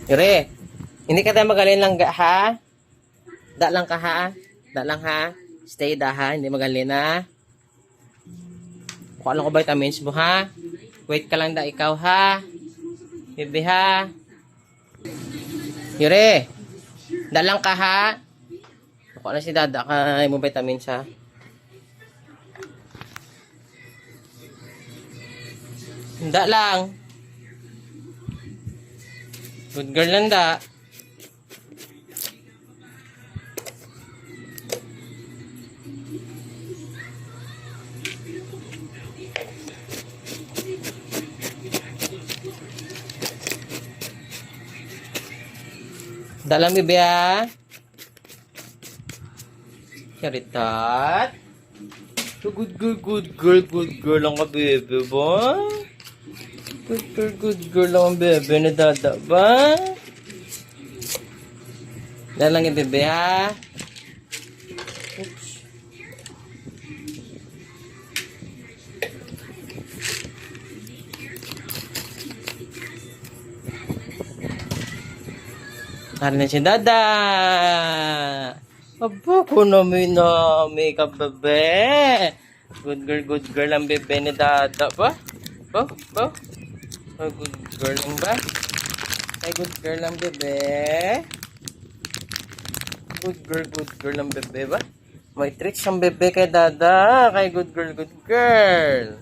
Yure, hindi ka tayo magaling lang ha? Da lang ka ha? Da lang ha? Stay da ha? Hindi magaling na? Kuha lang ko vitamins mo ha? Wait ka lang da ikaw ha? Bebe ha? Yure, da lang ka ha? Kuha lang si dada ka mo vitamins ha? Da lang. Good girl lang da. Dalam bebe ha. Charitat. So good girl lang ka bebe ba? Good girl lang ang bebe na dada ba? Dalang yung bebe ha. Oops. Tara na si dada. Aba ko na may kabebe. Good girl ang bebe ni dada ba? Ba? Oh, good girl lang ba? Ay, good girl ang bebe. Good girl ang bebe ba? May tricks ang bebe kay dada. Kay good girl.